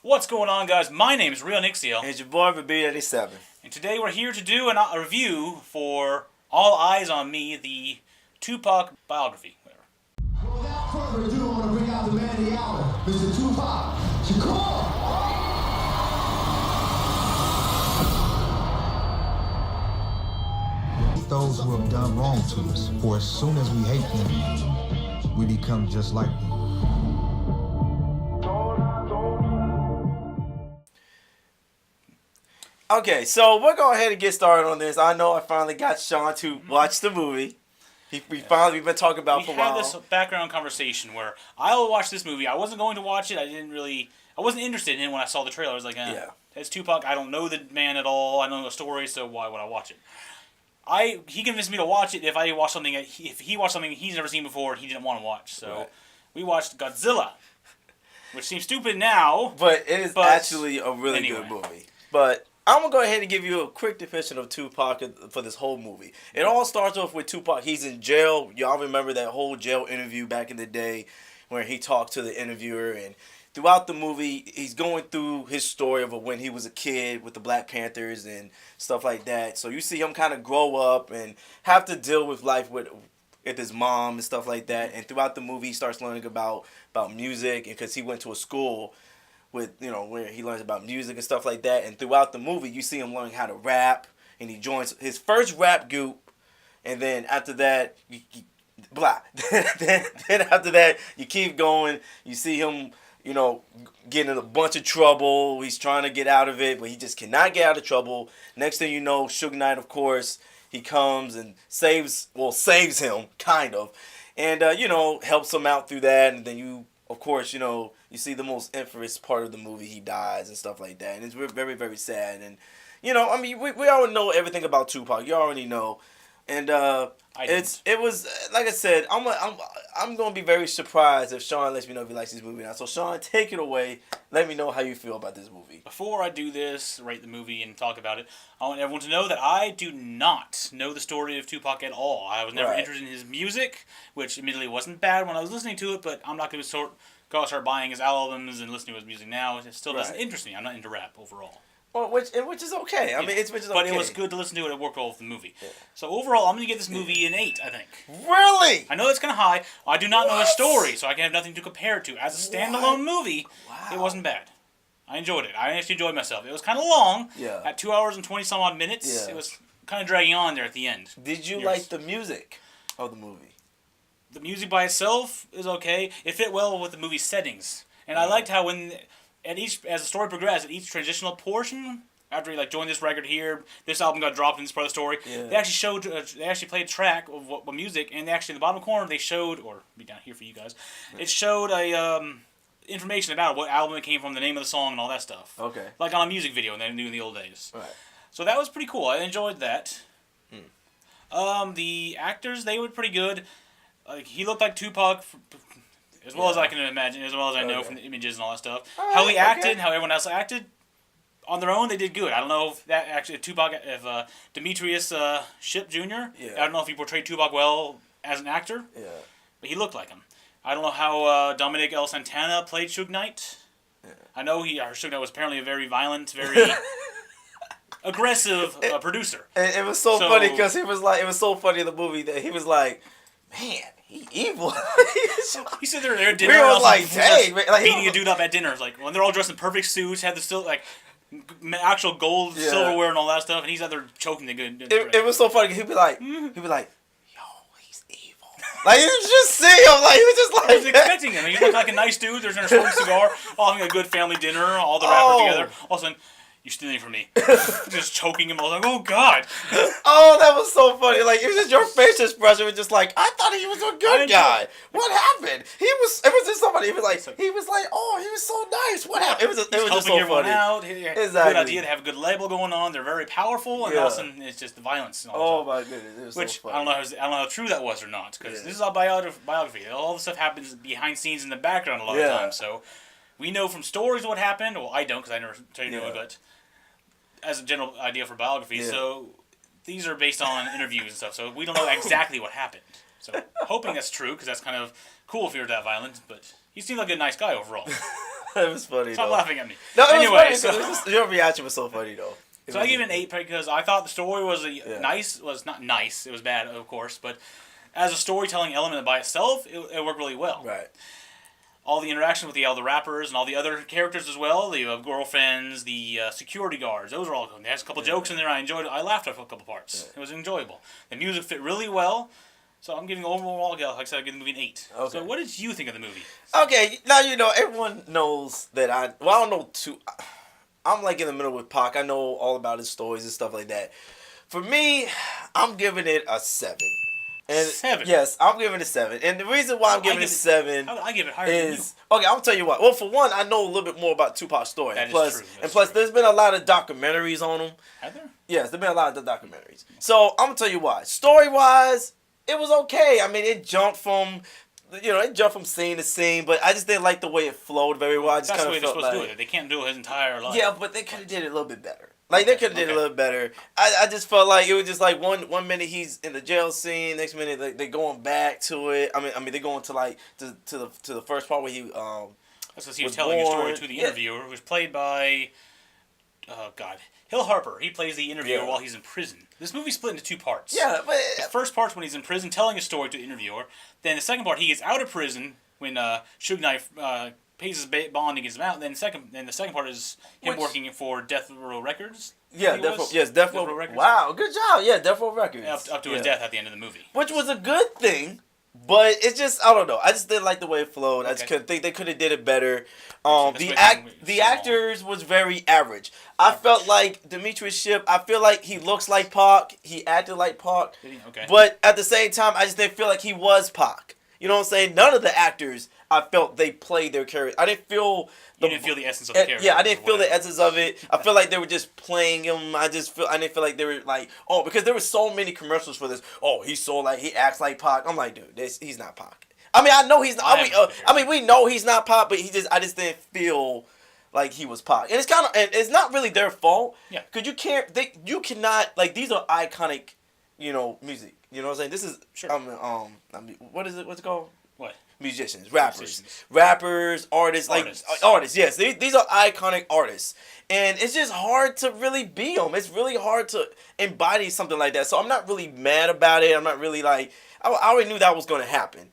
What's going on, guys? My name is Real Nixiel, It's your boy Robino, and today we're here to do a review for All Eyes on Me, the Tupac biography. Whatever. Without further ado, I want to bring out the man of the hour, Mr. Tupac. Shakur! Those who have done wrong to us, for as soon as we hate them, we become just like them. Okay, so we're going ahead and get started on this. I know I finally got Sean to watch the movie. We've been talking about for a while. We had this background conversation where I will watch this movie. I wasn't going to watch it. I wasn't interested in it when I saw the trailer. I was like, Yeah. It's Tupac. I don't know the man at all. I don't know the story, so why would I watch it? He convinced me to watch it if he watched something he's never seen before and he didn't want to watch. So Right. We watched Godzilla, which seems stupid now. But it is actually a really anyway. good movie. But I'm going to go ahead and give you a quick definition of Tupac for this whole movie. It all starts off with Tupac. He's in jail. Y'all remember that whole jail interview back in the day where he talked to the interviewer. And throughout the movie, he's going through his story of when he was a kid with the Black Panthers and stuff like that. So you see him kind of grow up and have to deal with life with his mom and stuff like that. And throughout the movie, he starts learning about music, and because he went to a school with, where he learns about music and stuff like that. And throughout the movie, you see him learning how to rap, and he joins his first rap group, and then after that, then after that, you keep going. You see him, getting in a bunch of trouble. He's trying to get out of it, but he just cannot get out of trouble. Next thing you know, Suge Knight, of course, he comes and saves him, kind of, and, helps him out through that, and then you see the most infamous part of the movie. He dies and stuff like that, and it's very, very sad. And we already know everything about Tupac. You already know, and it was like I said. I'm gonna be very surprised if Sean lets me know if he likes this movie now. So Sean, take it away. Let me know how you feel about this movie. Before I do this, rate the movie and talk about it, I want everyone to know that I do not know the story of Tupac at all. I was never interested in his music, which admittedly wasn't bad when I was listening to it, but I'm not going to start buying his albums and listening to his music now. It still doesn't interest me. I'm not into rap overall. Well, which is okay. Which is okay. But it was good to listen to it. It worked well with the movie. Yeah. So overall, I'm going to give this movie an 8, I think. Really? I know that's kind of high. I do not know the story, so I can have nothing to compare it to. As a standalone movie, It wasn't bad. I enjoyed it. I actually enjoyed myself. It was kind of long. Yeah. At 2 hours and 20-some odd minutes. Yeah. It was kind of dragging on there at the end. Did you like the music of the movie? The music by itself is okay. It fit well with the movie's settings. And I liked how as the story progressed, at each transitional portion, after he joined this record here, this album got dropped in this part of the story. Yeah. They actually played a track of what music, and actually in the bottom corner they showed, or be down here for you guys, it showed information about what album it came from, the name of the song, and all that stuff. Okay. Like on a music video, and they knew in the old days. Right. So that was pretty cool. I enjoyed that. The actors, they were pretty good. He looked like Tupac. As well as I can imagine, as well as I know from the images and all that stuff. How he acted, how everyone else acted, on their own, they did good. I don't know if that actually, if Demetrius Shipp Jr., I don't know if he portrayed Tupac well as an actor, but he looked like him. I don't know how Dominic L. Santana played Suge Knight. Yeah. I know Suge Knight was apparently a very violent, very aggressive producer. And it was so funny because it was so funny in the movie that he was like, man, he evil. He said they're at dinner. We were like, dang. Beating a dude up at dinner. Like, when they're all dressed in perfect suits, had the actual gold silverware and all that stuff, and he's out there choking the good. It was so funny. He'd be like, yo, he's evil. Like, you just see him. He was just like, I was expecting him. He looked like a nice dude. There's a smoking cigar, all having a good family dinner, all the rappers together. All of a sudden, you're stealing from me. Just choking him. I was like, oh, God. Oh, that was so funny. It was just your face expression was just like, I thought he was a good guy. What happened? It was just somebody. He was like, oh, he was so nice. What happened? It was just so funny. Out. Exactly. Good idea. They have a good label going on. They're very powerful. And all of a sudden, it's just the violence. And all my goodness. It was Which, so funny. I don't know how true that was or not. Because this is a biography. All the stuff happens behind scenes in the background a lot of times. So we know from stories what happened. Well, I don't because I never tell you it, but as a general idea for biography, so these are based on interviews and stuff, so we don't know exactly what happened. So hoping that's true, because that's kind of cool if you're that violent, but he seemed like a nice guy overall. It was funny. Stop though. laughing at me. No, it Anyway, was funny. Your reaction was so funny though. So I give it an 8 because I thought the story was nice. Was not nice. It was bad, of course, but as a storytelling element by itself, it worked really well. Right. All the interaction with all the rappers and all the other characters as well, the girlfriends, the security guards, those were all good. There's a couple jokes in there I enjoyed. I laughed at a couple parts. Yeah. It was enjoyable. The music fit really well. So I'm giving overall, like I said, I'm giving the movie an 8. Okay. So what did you think of the movie? Okay, now everyone knows that I don't know I'm like in the middle with Pac. I know all about his stories and stuff like that. For me, I'm giving it a 7. And 7? Yes, I'm giving it a 7. And the reason why I'm giving it 7 I give it higher than you. Okay, I'll tell you what. Well, for one, I know a little bit more about Tupac's story. That plus, is true. And plus, there's been a lot of documentaries on him. Have there? Yes, there's been a lot of documentaries. So I'm gonna tell you why. Story-wise, it was okay. I mean, it jumped from scene to scene, but I just didn't like the way it flowed very well. I just That's the kind way of they're felt supposed like, to do it. They can't do it his entire life. Yeah, but they could have did it a little bit better. Like, they could have did it a little better. I just felt like it was just like one minute he's in the jail scene, next minute they're going back to it. I mean they're going to like to the first part where he that's because he was telling a story to the interviewer, who was played by Hill Harper. He plays the interviewer while he's in prison. This movie's split into 2 parts. Yeah, but the first part's when he's in prison telling a story to the interviewer. Then the second part, he gets out of prison when Suge Knight pays his bond and gets him out. And then the second part is him working for Death Row Records. Yeah, Death Row Records. Wow, good job. Yeah, Death Row Records. Up to his death at the end of the movie. Which was a good thing, but it's just, I don't know. I just didn't like the way it flowed. I just couldn't think they could have did it better. The actors was very average. I felt like Demetrius Shipp, I feel like he looks like Pac. He acted like Pac. Okay. But at the same time, I just didn't feel like he was Pac. You know what I'm saying? None of the actors, I felt they played their character. I didn't feel you didn't feel the essence of the character. Yeah, I didn't feel the essence of it. I feel like they were just playing him. I didn't feel like they were like, oh, because there were so many commercials for this. Oh, he's so like, he acts like Pac. I'm like, dude, he's not Pac. I mean, I know he's not. I mean, we know he's not Pac, but I just didn't feel like he was Pac. And it's not really their fault. Yeah. Because you cannot, like, these are iconic, music. You know what I'm saying? This is, sure. What is it? What's it called? What? Musicians, rappers, artists, yes, these are iconic artists, and it's just hard to really be them. It's really hard to embody something like that. So I'm not really mad about it. I'm not really like, I already knew that was going to happen.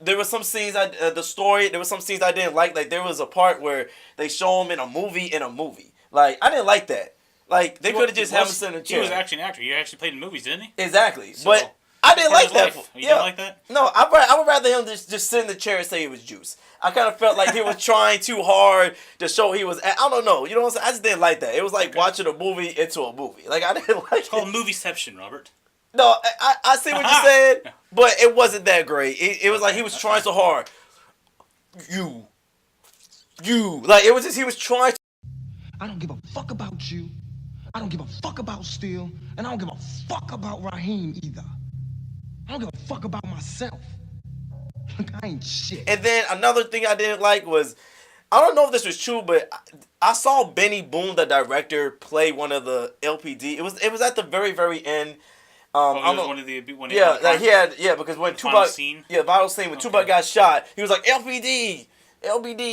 There were some scenes there were some scenes I didn't like. Like, there was a part where they show him in a movie. Like, I didn't like that. Like, they could have just had him sit in a chair. He was actually an actor. He actually played in movies, didn't he? Exactly, but I didn't like that. You didn't like that? No, I would rather him just sit in the chair and say he was Juice. I kind of felt like he was trying too hard to show he was. I don't know. You know what I'm saying? I just didn't like that. It was like watching a movie into a movie. Like, I didn't like it. It's called movieception, Robert. No, I see what you're saying, but it wasn't that great. It was like he was trying so hard. You. Like, it was just, he was trying. I don't give a fuck about you. I don't give a fuck about Steel. And I don't give a fuck about Raheem either. I don't give a fuck about myself. Look, I ain't shit. And then another thing I didn't like was, I don't know if this was true, but I saw Benny Boone, the director, play one of the LPD. It was at the very, very end. Because when Tupac, vital scene when Tupac got shot, he was like LBD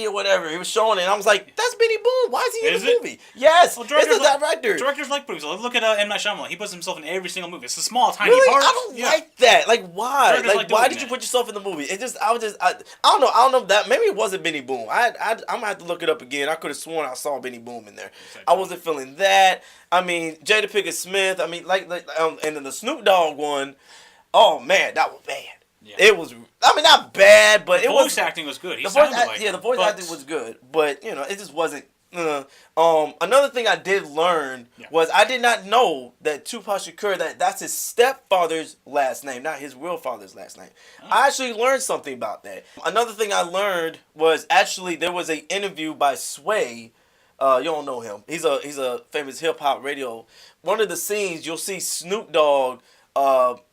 or whatever. He was showing it, and I was like, that's Benny Boone. Why is he in the movie? Yes, it's the director. Directors like movies. Look at M. Night Shyamalan. He puts himself in every single movie. It's a small, tiny I part. don't like that. Like, why? Like, why did you put yourself in the movie? It just, I don't know if that, maybe it wasn't Benny Boone. I'm gonna have to look it up again. I could have sworn I saw Benny Boone in there. I wasn't feeling that. I mean, Jada Pinkett Smith. I mean, and then the Snoop Dogg one. Oh man, that was bad. Yeah. It was, I mean, not bad, but the voice acting was good. The voice acting was good, but it just wasn't. Another thing I did learn was I did not know that Tupac Shakur, that's his stepfather's last name, not his real father's last name. Oh. I actually learned something about that. Another thing I learned was actually there was an interview by Sway. You don't know him. He's a famous hip hop radio. One of the scenes you'll see Snoop Dogg.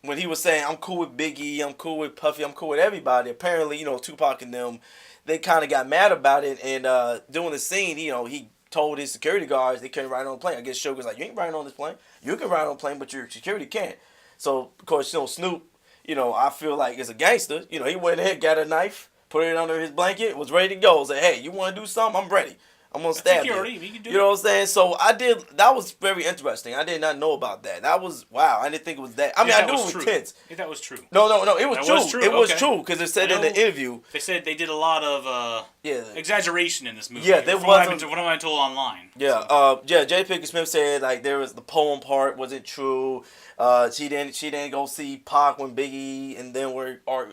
When he was saying, I'm cool with Biggie, I'm cool with Puffy, I'm cool with everybody. Apparently, Tupac and them, they kind of got mad about it. And during the scene, he told his security guards they couldn't ride on the plane. I guess Sugar's like, you ain't riding on this plane. You can ride on the plane, but your security can't. So, of course, Snoop, I feel like is a gangster. He went ahead, got a knife, put it under his blanket, was ready to go. Say, hey, you want to do something? I'm ready. I'm gonna stab you. He can do You know what I'm saying? So I did. That was very interesting. I did not know about that. That was wow. I didn't think it was that. I mean, I knew it was tense. If that was true. No. It was That true. was true. It was Okay. true because it said in the interview. They said they did a lot of exaggeration in this movie. Yeah, there from what wasn't. I've been told online. Yeah. J. Pinkett Smith said like there was the poem part wasn't true. She didn't go see Pac when Biggie and then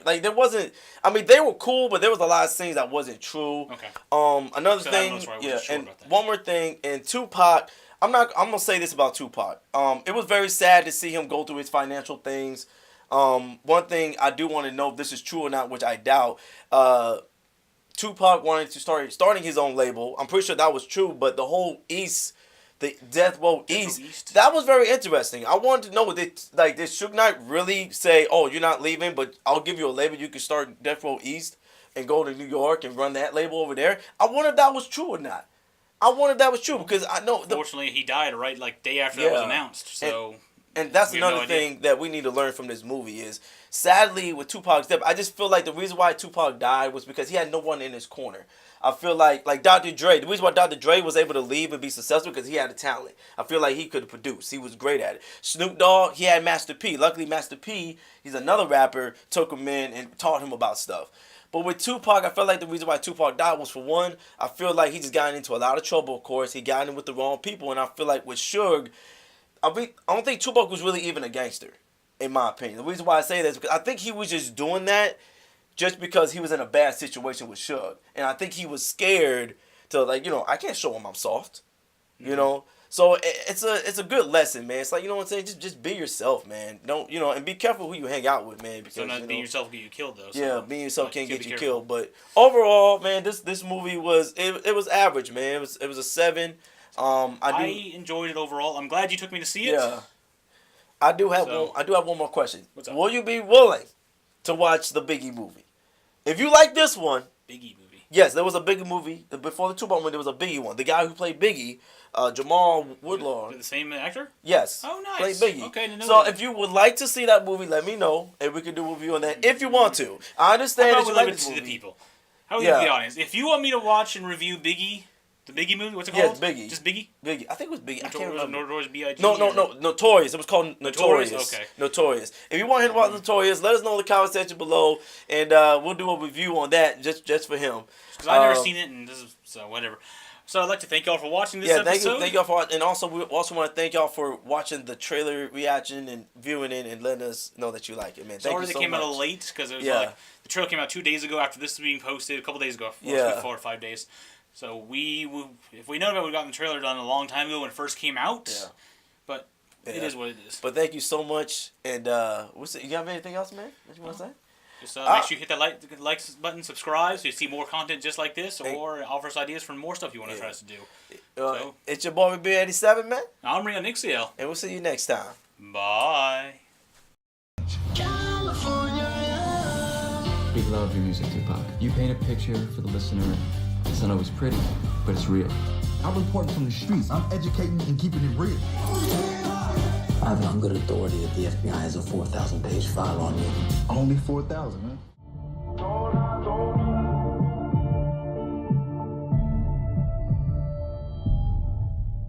like there wasn't. I mean, they were cool, but there was a lot of things that wasn't true. Okay. Another thing. And one more thing. And Tupac. I'm gonna say this about Tupac. It was very sad to see him go through his financial things. One thing I do want to know if this is true or not, which I doubt. Tupac wanted to starting his own label. I'm pretty sure that was true, but the whole East. The Death Row East. That was very interesting. I wanted to know did Suge Knight really say, "Oh, you're not leaving, but I'll give you a label. You can start Death Row East and go to New York and run that label over there." I wonder if that was true or not. I wonder if that was true because I know. Unfortunately, he died day after that was announced. So. And that's another thing that we need to learn from this movie is, sadly, with Tupac's death, I just feel like the reason why Tupac died was because he had no one in his corner. I feel like Dr. Dre, the reason why Dr. Dre was able to leave and be successful because he had the talent. I feel like he could produce. He was great at it. Snoop Dogg, he had Master P. Luckily, Master P, he's another rapper, took him in and taught him about stuff. But with Tupac, I felt like the reason why Tupac died was, for one, I feel like he just got into a lot of trouble, of course. He got in with the wrong people. And I feel like with Suge, I don't think Tupac was really even a gangster, in my opinion. The reason why I say that is because I think he was just doing that just because he was in a bad situation with Suge. And I think he was scared to, I can't show him I'm soft. You know? So it's a good lesson, man. It's like, you know what I'm saying? Just be yourself, man. Don't, and be careful who you hang out with, man. Because, not being yourself will get you killed, though. So yeah, being yourself can't get you killed. But overall, man, this movie was, it was average, man. It was a 7. I enjoyed it overall. I'm glad you took me to see it. Yeah. I do have one more question. What's up? Will you be willing to watch the Biggie movie? If you like this one. Biggie movie. Yes, there was a Biggie movie. Before the Tupac one, there was a Biggie one. The guy who played Biggie, Jamal Woodlaw. The same actor? Yes. Oh, nice. Played Biggie. Okay, so if you would like to see that movie, let me know, and we can do a review on that if you want to. I understand that you like this movie. The people. How would you the audience? If you want me to watch and review Biggie, the Biggie movie, what's it called? Yeah, Biggie. Just Biggie? Biggie. I think it was Biggie. I can't remember. Notorious B.I.G.? No. Notorious. It was called Notorious. Okay. Notorious. If you want to hear about Notorious, let us know in the comment section below, and we'll do a review on that just for him. Because I've never seen it, and this is so whatever. So I'd like to thank y'all for watching this episode. Thank y'all for watching, and also we also want to thank y'all for watching the trailer reaction and viewing it and letting us know that you like it, man. Thank you so much. Sorry they came out late because it was the trailer came out 2 days ago after this was being posted, a couple days ago, 4 or 5 days. So if we know about it, we've gotten the trailer done a long time ago when it first came out. Yeah. But it is what it is. But thank you so much, and you have anything else, man, that you want to say? Just make sure you hit that like button, subscribe, so you see more content just like this, or offer us ideas for more stuff you want to try us to do. It's your boy B87, man. I'm Rio Nixiel. And we'll see you next time. Bye. We love your music, Tupac. You paint a picture for the listener. It's not always pretty, but it's real. I'm reporting from the streets. I'm educating and keeping it real. I have it on good authority that the FBI has a 4,000-page file on you. Only 4,000, man.